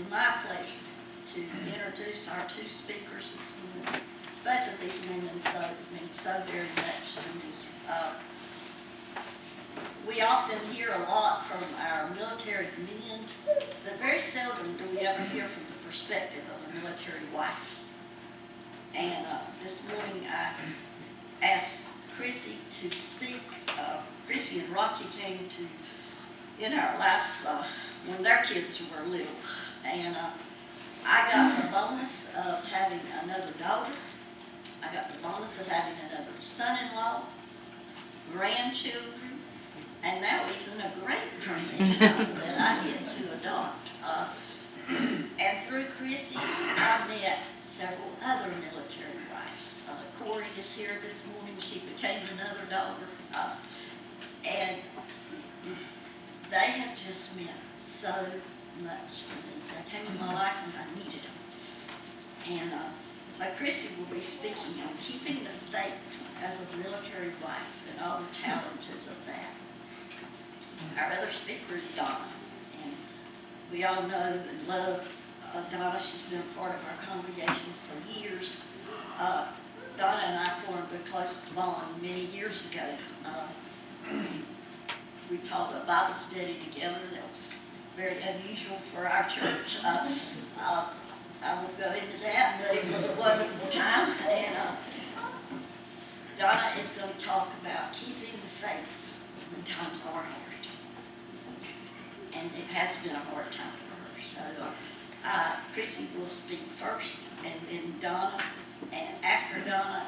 my pleasure to introduce our two speakers this morning. Both of these women mean so very much to me. We often hear a lot from our military men, but very seldom do we ever hear from the perspective of a military wife. And this morning I asked Chrissy to speak. Chrissy and Rocky came in our lives when their kids were little. And I got the bonus of having another daughter. I got the bonus of having another son-in-law, grandchildren, and now even a great-grandchild that I get to adopt. And through Chrissy, I met several other military wives. Corey is here this morning. She became another daughter. And they have just meant so much to me. They came in my life when I needed them. And so Chrissy will be speaking on keeping the faith as a military wife and all the challenges of that. Our other speaker is Donna. And we all know and love Donna. She's been a part of our congregation for years. Donna and I formed a close bond many years ago. We taught a Bible study together that was very unusual for our church. I won't go into that, but it was a wonderful time. And Donna is going to talk about keeping the faith when times are hard. And it has been a hard time for her. So Chrissy will speak first, and then Donna. And after Donna,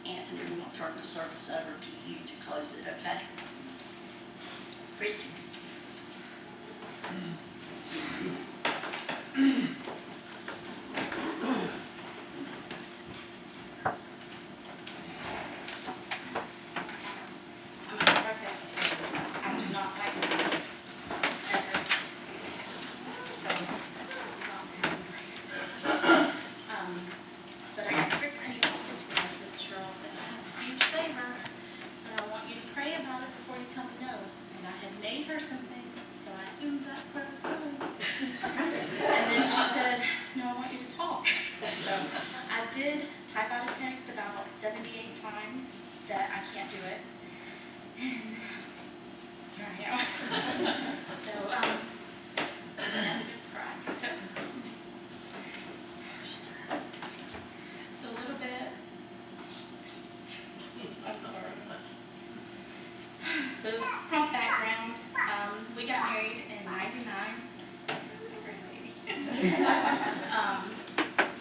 Anthony, we're going to turn the service over to you to close it, okay? Chrissy.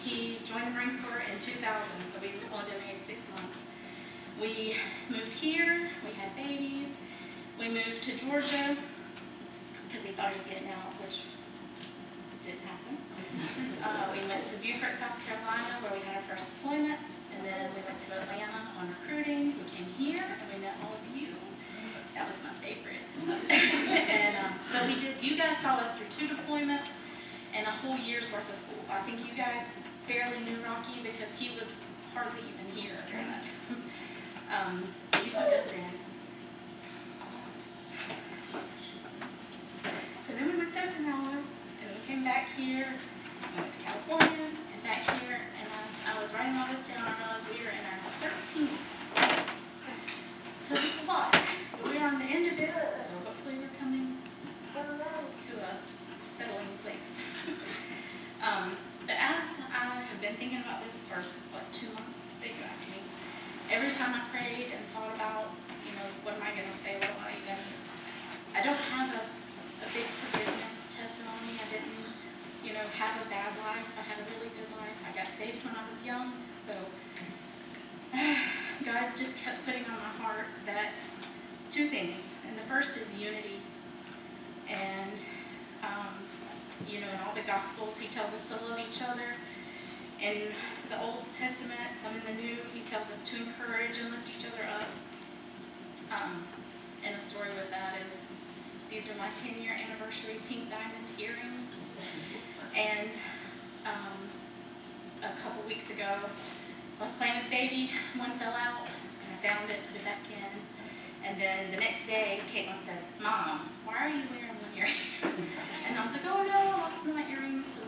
He joined the Marine Corps in 2000, so we've only been married 6 months. We moved here, we had babies, we moved to Georgia because he thought he was getting out, which didn't happen. We went to Beaufort, South Carolina, where we had our first deployment, and then we went to Atlanta on recruiting. We came here and we met all of you. That was my favorite. But we did, you guys saw us through 2 deployments and a whole year's worth of school. I think you guys barely knew Rocky because he was hardly even here during that time. You took us in. So then we went to Okinawa, and we came back here, we went to California, and back here, and I was writing all this down, I realized we were in our 13th. So this is a lot. But we're on the end of it, so hopefully we're coming to a settling place. But as I have been thinking about this for, 2 months, that you asked me, every time I prayed and thought about, what am I going to say, I don't have a big forgiveness testimony. I didn't, have a bad life. I had a really good life. I got saved when I was young, so God just kept putting on my heart that 2 things, and the first is unity, and in all the Gospels, he tells us to love each other. In the Old Testament, some in the New, he tells us to encourage and lift each other up. And the story with that is, these are my 10-year anniversary pink diamond earrings. And a couple weeks ago, I was playing with the baby, one fell out, and I found it, put it back in. And then the next day, Caitlin said, "Mom, why are you wearing one earring?" And I was like, "Oh no, I lost one of my earrings." So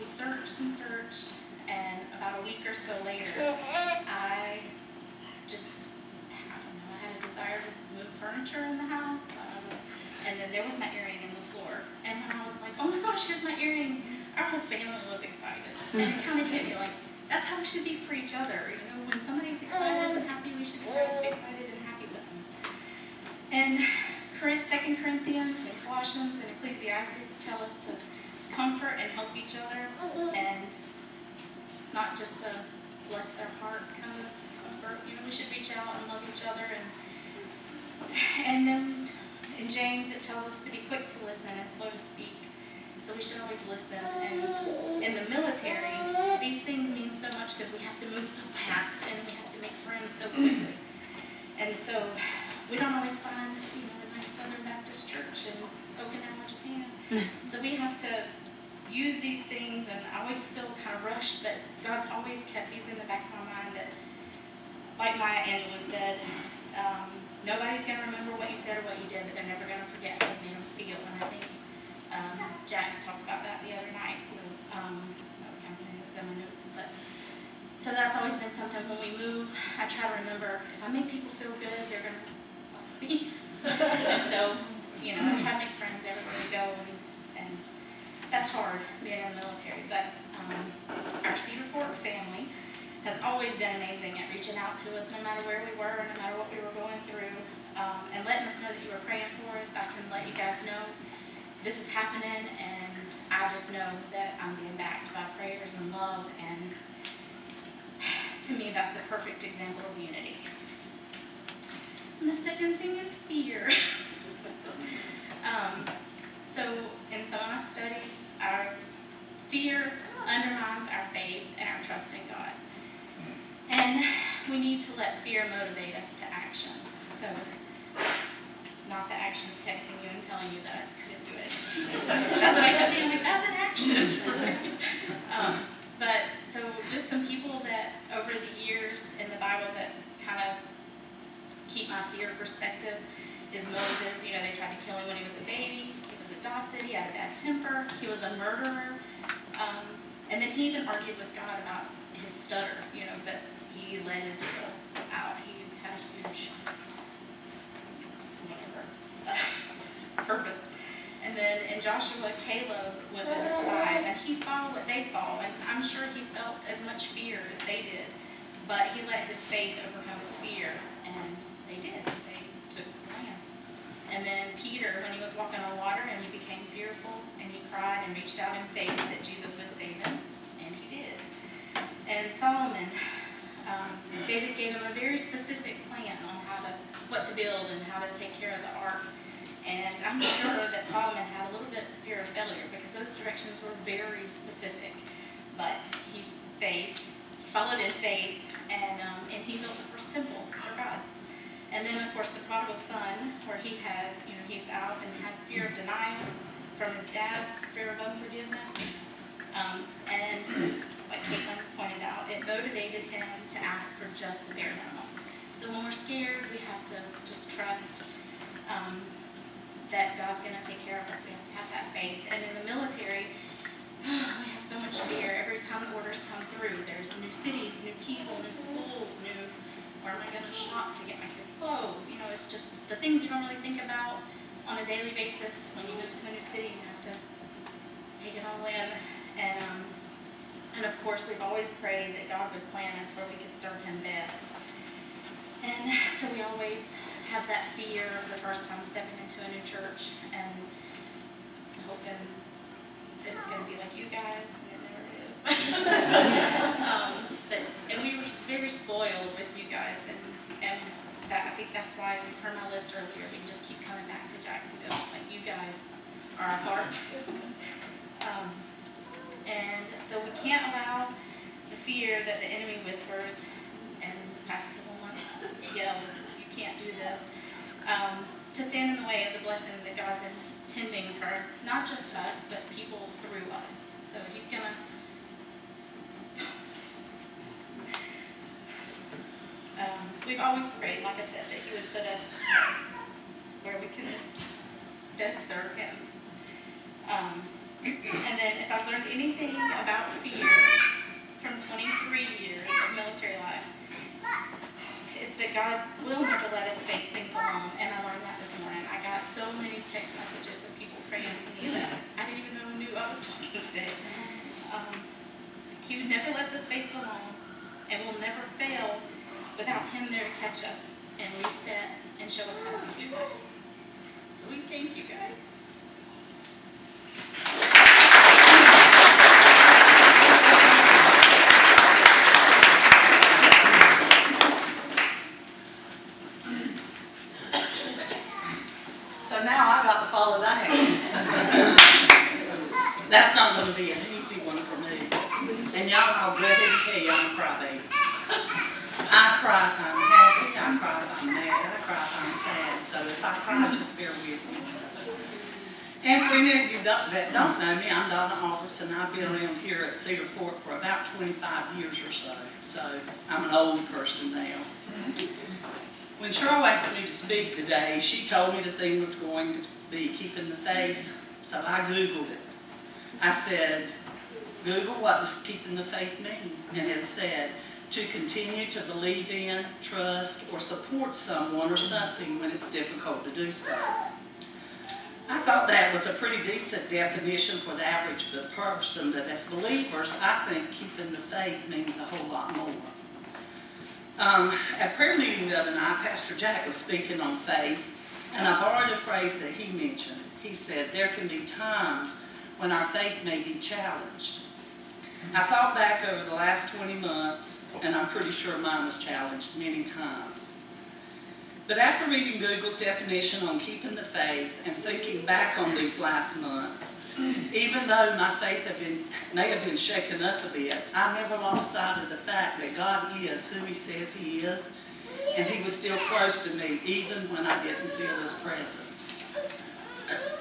purchased my earring, our whole family was excited. And it kind of hit me like, that's how we should be for each other. You know, when somebody's excited and happy, we should be excited and happy with them. And 2 Corinthians and Colossians and Ecclesiastes tell us to comfort and help each other, and not just to bless their heart kind of comfort. You know, we should reach out and love each other. And then in James it tells us to be quick to listen and slow to speak. So we should always listen. And in the military, these things mean so much because we have to move so fast and we have to make friends so quickly. And so we don't always find, you know, a nice Southern Baptist church in Okinawa, Japan. So we have to use these things, and I always feel kind of rushed, but God's always kept these in the back of my mind that, like Maya Angelou said, nobody's going to remember what you said or what you did, but they're never going to forget how you made them feel. And I think Jack talked about that the other night, so that was kind of it was in my notes. But so that's always been something when we move. I try to remember, if I make people feel good, they're going to love me. And so, you know, I try to make friends everywhere we go, and that's hard being in the military. But our Cedar Fort family has always been amazing at reaching out to us no matter where we were, no matter what we were going through, and letting us know that you were praying for us. I can let you guys know this is happening, and I just know that I'm being backed by prayers and love, and to me that's the perfect example of unity. And the second thing is fear. So in some of my studies, our fear undermines our faith and our trust in God. And we need to let fear motivate us to action. So, not the action of texting you and telling you that I couldn't do it. That's what I kept thinking, like, that's an action. But, so just some people that over the years in the Bible that kind of keep my fear perspective is Moses. You know, they tried to kill him when he was a baby. He was adopted. He had a bad temper. He was a murderer. And then he even argued with God about his stutter, you know, but he led Israel out. He had a huge purpose. And then in Joshua, Caleb went with the spies, and he saw what they saw, and I'm sure he felt as much fear as they did, but he let his faith overcome his fear, and they did. They took the land. And then Peter, when he was walking on water, and he became fearful, and he cried and reached out in faith that Jesus would save him, and he did. And Solomon, David gave him a very specific plan on what to build and how to take care of the ark. And I'm sure that Solomon had a little bit of fear of failure because those directions were very specific. But he followed in faith, and he built the first temple for God. And then, of course, the prodigal son, where he had, you know, he's out and had fear of denial from his dad, fear of unforgiveness. And like Caitlin pointed out, it motivated him to ask for just the bare minimum. So when we're scared, we have to just trust that God's going to take care of us. We have to have that faith. And in the military, we have so much fear. Every time the orders come through, there's new cities, new people, new schools, where am I going to shop to get my kids clothes? You know, it's just the things you don't really think about on a daily basis. When you move to a new city, you have to take it all in. And of course, we've always prayed that God would plan us where we could serve him best. And so we always have that fear of the first time stepping into a new church and hoping that it's going to be like you guys, and it never is. And we were very spoiled with you guys, and that, I think that's why we heard my list earlier. We just keep coming back to Jacksonville. Like, you guys are our heart. And so we can't allow the fear that the enemy whispers and the past couple months yells, you can't do this, to stand in the way of the blessing that God's intending for not just us, but people through us. So he's going to we've always prayed, like I said, that he would put us where we can best serve him. And then if I've learned anything about fear from 23 years of military life, it's that God will never let us face things alone, and I learned that this morning. I got so many text messages of people praying for me that I didn't even know who knew I was talking today. He never lets us face it alone, and will never fail without Him there to catch us and reset and show us how to be true. So we thank you guys. So now I got to follow that. That's not going to be an easy one for me. And y'all know, go ahead and tell you I'm a crybaby. I cry if I'm happy, I cry if I'm mad, I cry if I'm sad. So if I cry, just bear with me. And for any of you that don't know me, I'm Donna Alderson. I've been around here at Cedar Fort for about 25 years or so. So I'm an old person now. When Cheryl asked me to speak today, she told me the theme was going to be keeping the faith. So I Googled it. I said, Google, what does keeping the faith mean? And it said, to continue to believe in, trust, or support someone or something when it's difficult to do so. I thought that was a pretty decent definition for the average person, but as believers, I think keeping the faith means a whole lot more. At prayer meeting the other night, Pastor Jack was speaking on faith, and I borrowed a phrase that he mentioned. He said, there can be times when our faith may be challenged. I thought back over the last 20 months, and I'm pretty sure mine was challenged many times. But after reading Google's definition on keeping the faith and thinking back on these last months, even though my faith may have been shaken up a bit, I never lost sight of the fact that God is who He says He is, and He was still close to me even when I didn't feel His presence.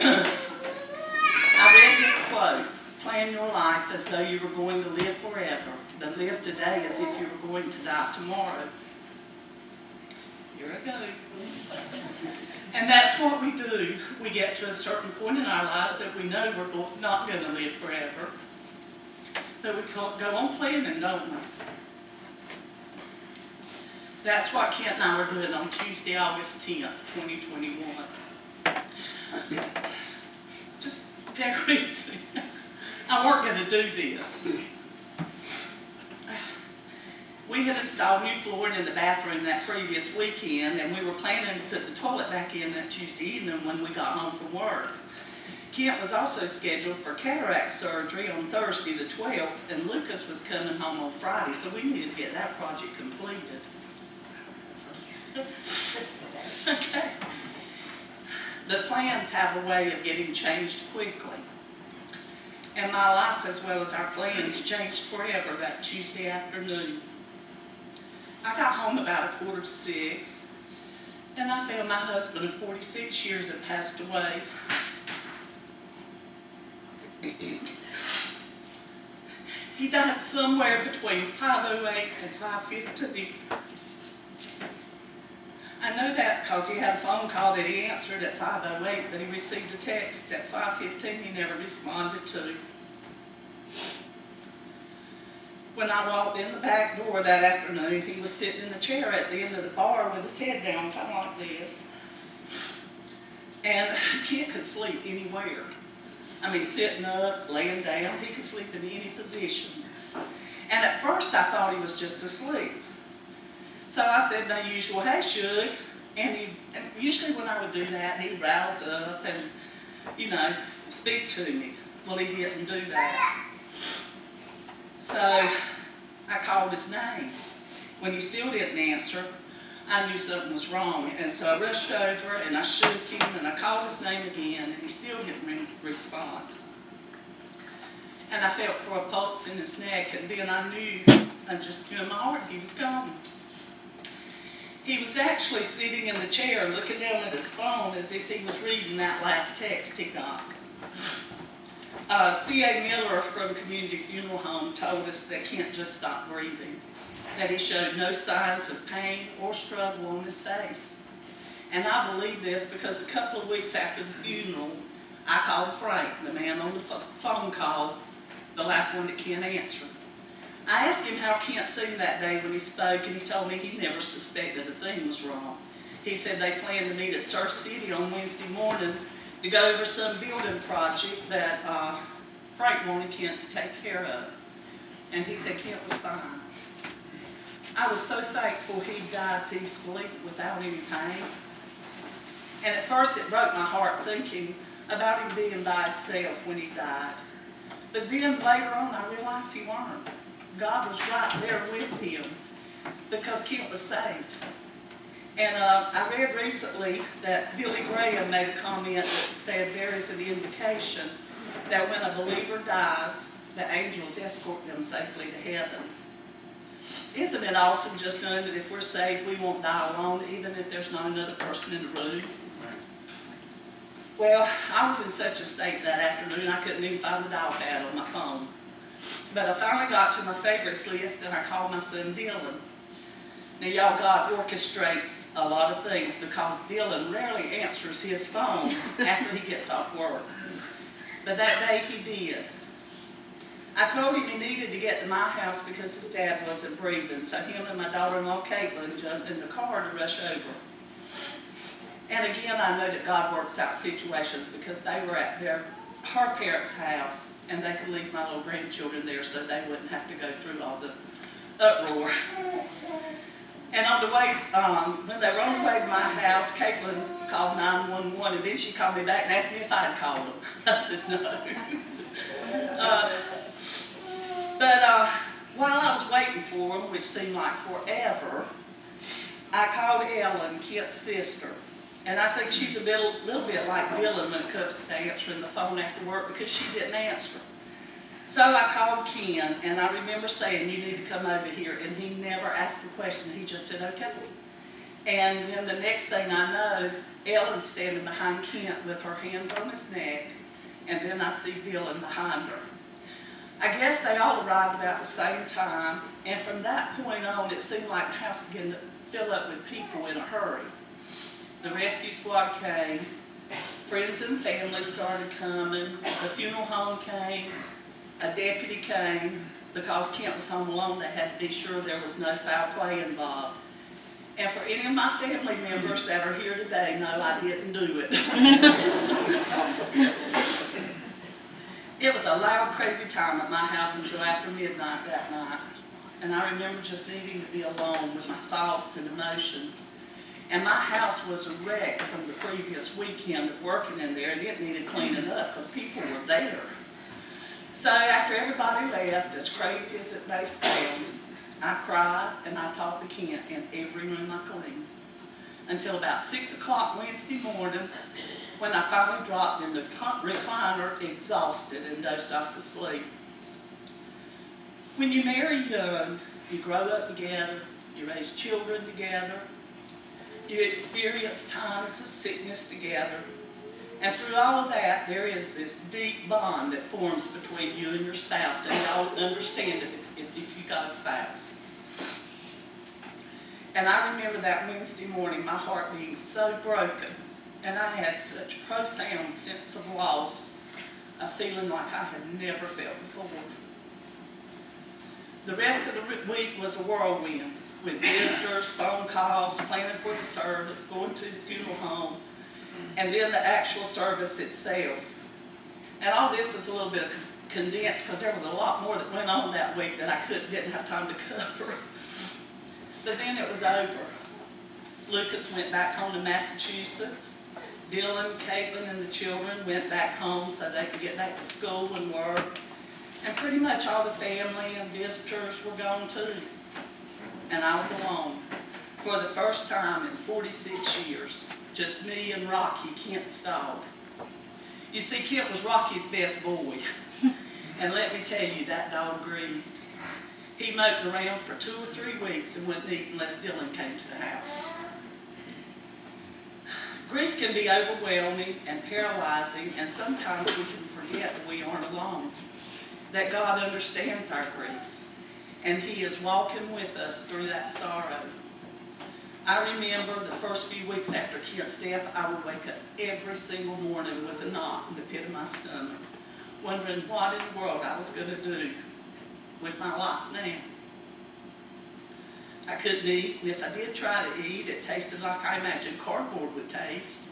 I read this quote, plan your life as though you were going to live forever, but live today as if you were going to die tomorrow. Here I go. And that's what we do. We get to a certain point in our lives that we know we're not going to live forever. But we go on planning, don't we? That's what Kent and I were doing on Tuesday, August 10th, 2021. Just bear with me. I weren't going to do this. We had installed new flooring in the bathroom that previous weekend, and we were planning to put the toilet back in that Tuesday evening when we got home from work. Kent was also scheduled for cataract surgery on Thursday the 12th, and Lucas was coming home on Friday, so we needed to get that project completed. Okay. The plans have a way of getting changed quickly. And my life, as well as our plans, changed forever that Tuesday afternoon. I got home about 5:45, and I found my husband of 46 years had passed away. He died somewhere between 5:08 and 5:15. I know that because he had a phone call that he answered at 5:08, but he received a text at 5:15 he never responded to. When I walked in the back door that afternoon, he was sitting in the chair at the end of the bar with his head down, kind of like this. And a kid could sleep anywhere. I mean, sitting up, laying down, he could sleep in any position. And at first I thought he was just asleep. So I said my usual, hey, Shug. And usually when I would do that, he'd rouse up and, you know, speak to me. Well, he didn't do that. So I called his name. When he still didn't answer, I knew something was wrong. And so I rushed over and I shook him and I called his name again, and he still didn't respond. And I felt for a pulse in his neck, and then I knew, I just knew in my heart he was gone. He was actually sitting in the chair looking down at his phone as if he was reading that last text he got. C.A. Miller from Community Funeral Home told us that Kent just stopped breathing, that he showed no signs of pain or struggle on his face. And I believe this because a couple of weeks after the funeral, I called Frank, the man on the phone call, the last one that Kent answered. I asked him how Kent seemed that day when he spoke, and he told me he never suspected a thing was wrong. He said they planned to meet at Surf City on Wednesday morning to go over some building project that Frank wanted Kent to take care of. And he said Kent was fine. I was so thankful he died peacefully without any pain. And at first it broke my heart thinking about him being by himself when he died. But then later on I realized he weren't. God was right there with him because Kent was saved. And I read recently that Billy Graham made a comment that said there is an indication that when a believer dies, the angels escort them safely to heaven. Isn't it awesome just knowing that if we're saved, we won't die alone, even if there's not another person in the room? Well, I was in such a state that afternoon I couldn't even find the dial pad on my phone. But I finally got to my favorites list and I called my son Dylan. Now y'all, God orchestrates a lot of things because Dylan rarely answers his phone after he gets off work. But that day he did. I told him he needed to get to my house because his dad wasn't breathing, so him and my daughter-in-law Caitlin jumped in the car to rush over. And again, I know that God works out situations because they were at her parents' house and they could leave my little grandchildren there so they wouldn't have to go through all the uproar. And on the way, when they were on the way to my house, Caitlin called 911 and then she called me back and asked me if I'd called them. I said no. But while I was waiting for them, which seemed like forever, I called Ellen, Kit's sister. And I think she's a little bit like Dylan when it comes to answering the phone after work because she didn't answer. So I called Ken, and I remember saying, you need to come over here. And he never asked a question. He just said, okay. And then the next thing I know, Ellen's standing behind Kent with her hands on his neck. And then I see Dylan behind her. I guess they all arrived about the same time. And from that point on, it seemed like the house began to fill up with people in a hurry. The rescue squad came. Friends and family started coming. The funeral home came. A deputy came. Because Kent was home alone, they had to be sure there was no foul play involved. And for any of my family members that are here today, no, I didn't do it. It was a loud, crazy time at my house until after midnight that night. And I remember just needing to be alone with my thoughts and emotions. And my house was a wreck from the previous weekend of working in there, and it needed cleaning up because people were there. So after everybody left, as crazy as it may sound, I cried and I talked to Kent in every room I cleaned. Until about 6 o'clock Wednesday morning, when I finally dropped in the recliner, exhausted, and dozed off to sleep. When you marry young, you grow up together, you raise children together, you experience times of sickness together, and through all of that, there is this deep bond that forms between you and your spouse, and y'all understand it if you got a spouse. And I remember that Wednesday morning, my heart being so broken, and I had such a profound sense of loss, a feeling like I had never felt before. The rest of the week was a whirlwind, with visitors, phone calls, planning for the service, going to the funeral home, and then the actual service itself. And all this is a little bit condensed because there was a lot more that went on that week that I didn't have time to cover. But then it was over. Lucas went back home to Massachusetts. Dylan, Caitlin, and the children went back home so they could get back to school and work. And pretty much all the family and visitors were gone too. And I was alone for the first time in 46 years. Just me and Rocky, Kent's dog. You see, Kent was Rocky's best boy. And let me tell you, that dog grieved. He moped around for 2 or 3 weeks and wouldn't eat unless Dylan came to the house. Grief can be overwhelming and paralyzing, and sometimes we can forget that we aren't alone, that God understands our grief, and He is walking with us through that sorrow. I remember the first few weeks after Kent's death, I would wake up every single morning with a knot in the pit of my stomach, wondering what in the world I was going to do with my life now. I couldn't eat, and if I did try to eat, it tasted like I imagined cardboard would taste.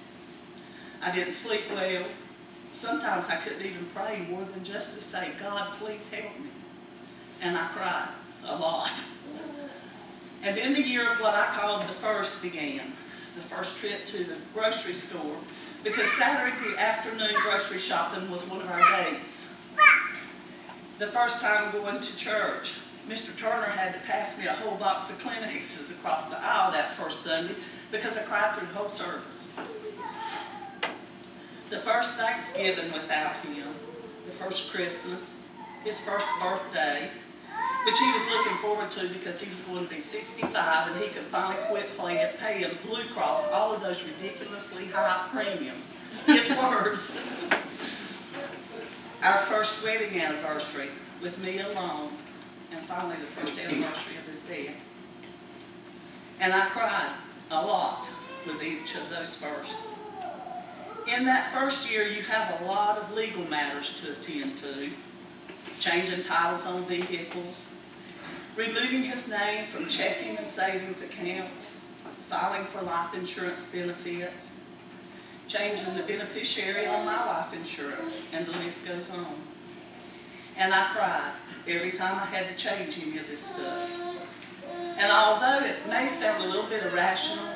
I didn't sleep well. Sometimes I couldn't even pray more than just to say, God, please help me. And I cried a lot. And then the year of what I called the first began, the first trip to the grocery store, because Saturday afternoon grocery shopping was one of our dates. The first time going to church, Mr. Turner had to pass me a whole box of Kleenexes across the aisle that first Sunday because I cried through the whole service. The first Thanksgiving without him, the first Christmas, his first birthday, which he was looking forward to because he was going to be 65 and he could finally quit paying Blue Cross all of those ridiculously high premiums. His words. Our first wedding anniversary with me alone, and finally the first anniversary of his death. And I cried a lot with each of those first. In that first year, you have a lot of legal matters to attend to. Changing titles on vehicles, removing his name from checking and savings accounts, filing for life insurance benefits, changing the beneficiary on my life insurance, and the list goes on. And I cried every time I had to change any of this stuff. And although it may sound a little bit irrational,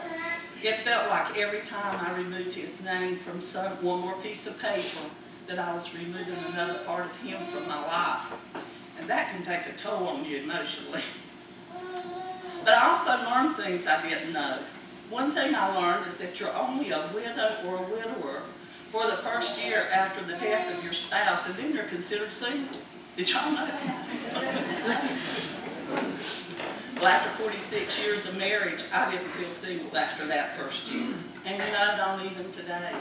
it felt like every time I removed his name from one more piece of paper, that I was removing another part of him from my life. And that can take a toll on you emotionally. But I also learned things I didn't know. One thing I learned is that you're only a widow or a widower for the first year after the death of your spouse, and then you're considered single. Did y'all know that? Well, after 46 years of marriage, I didn't feel single after that first year. And you know, I don't even today.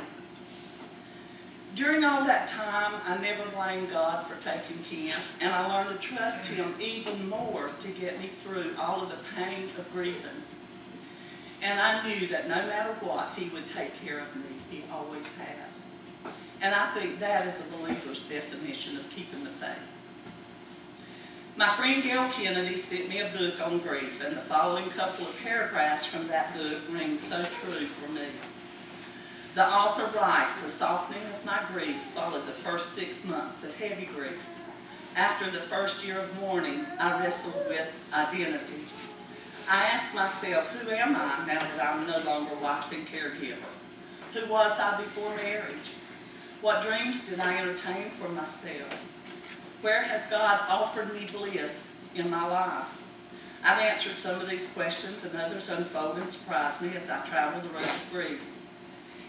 During all that time, I never blamed God for taking Kent, and I learned to trust Him even more to get me through all of the pain of grieving. And I knew that no matter what, He would take care of me. He always has. And I think that is a believer's definition of keeping the faith. My friend Gail Kennedy sent me a book on grief, and the following couple of paragraphs from that book ring so true for me. The author writes, "The softening of my grief followed the first 6 months of heavy grief. After the first year of mourning, I wrestled with identity. I asked myself, who am I now that I'm no longer wife and caregiver? Who was I before marriage? What dreams did I entertain for myself? Where has God offered me bliss in my life?" I've answered some of these questions, and others unfold and surprise me as I travel the road of grief.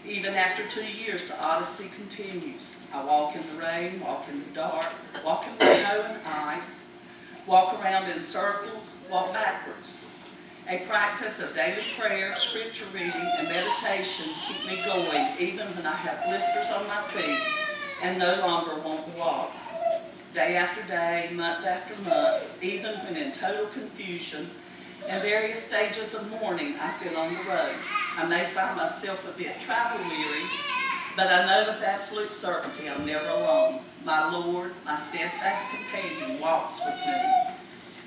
Even after 2 years, the odyssey continues. I walk in the rain, walk in the dark, walk in the snow and ice, walk around in circles, walk backwards. A practice of daily prayer, scripture reading, and meditation keep me going even when I have blisters on my feet and no longer want to walk. Day after day, month after month, even when in total confusion, in various stages of mourning, I've been on the road. I may find myself a bit travel weary, but I know with absolute certainty I'm never alone. My Lord, my steadfast companion, walks with me.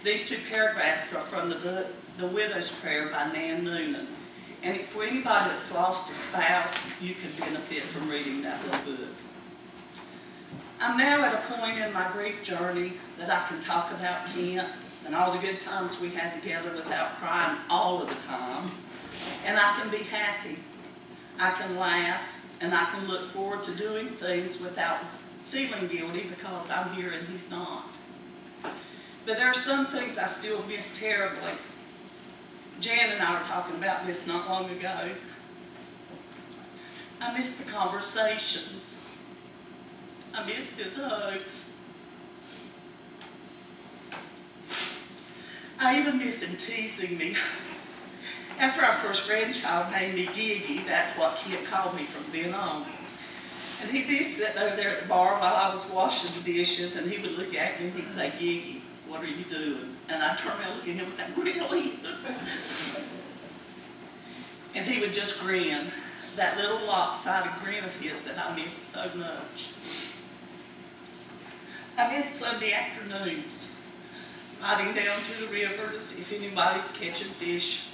These 2 paragraphs are from the book, The Widow's Prayer by Nan Noonan. And for anybody that's lost a spouse, you could benefit from reading that little book. I'm now at a point in my grief journey that I can talk about Kent and all the good times we had together without crying all of the time. And I can be happy. I can laugh, and I can look forward to doing things without feeling guilty because I'm here and He's not. But there are some things I still miss terribly. Jan and I were talking about this not long ago. I miss the conversations. I miss his hugs. I even miss him teasing me. After our first grandchild named me Giggy, that's what Kid called me from then on. And he'd be sitting over there at the bar while I was washing the dishes, and he would look at me and he'd say, "Giggy, what are you doing?" And I'd turn around and look at him and say, "Really?" And he would just grin, that little lopsided grin of his that I miss so much. I miss Sunday afternoons, riding down to the river to see if anybody's catching fish.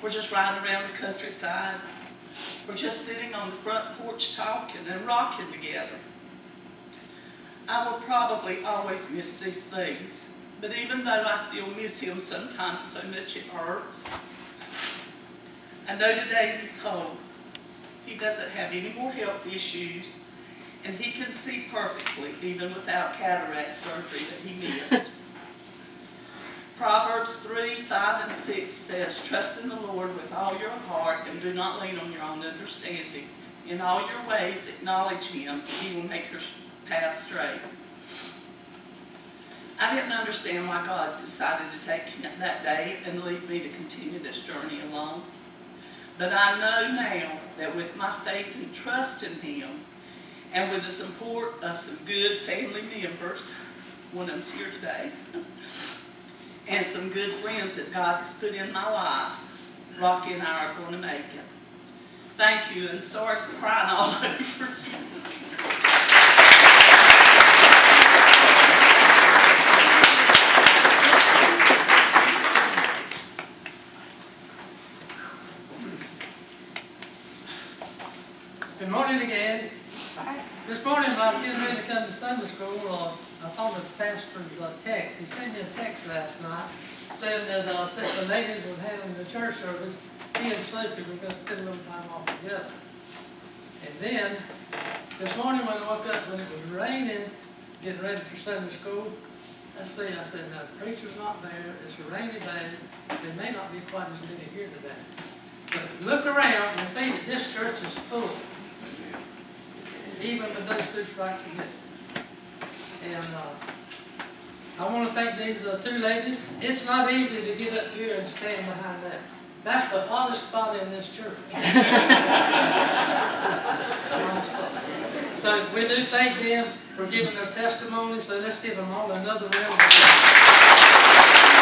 We're just riding around the countryside, or just sitting on the front porch talking and rocking together. I will probably always miss these things, but even though I still miss him sometimes so much it hurts, I know today he's whole. He doesn't have any more health issues, and he can see perfectly even without cataract surgery that he missed. Proverbs 3, 5, and 6 says, "Trust in the Lord with all your heart and do not lean on your own understanding. In all your ways acknowledge him, and he will make your path straight." I didn't understand why God decided to take him that day and leave me to continue this journey alone. But I know now that with my faith and trust in him, and with the support of some good family members, one of them's here today, and some good friends that God has put in my life, Rocky and I are going to make it. Thank you, and sorry for crying all over. Good morning again. This morning, when I was getting ready to come to Sunday school, I thought of the pastor's text. He sent me a text last night saying that since the ladies were handling the church service, he and Sophie were going to spend a little time off together. And then, this morning when I woke up, when it was raining, getting ready for Sunday school, I said, "Now the preacher's not there. It's a rainy day. There may not be quite as many here today. But look around and see that this church is full, even with those two strikes against us." And I want to thank these two ladies. It's not easy to get up here and stand behind that. That's the hottest spot in this church. So we do thank them for giving their testimony. So let's give them all another round of applause.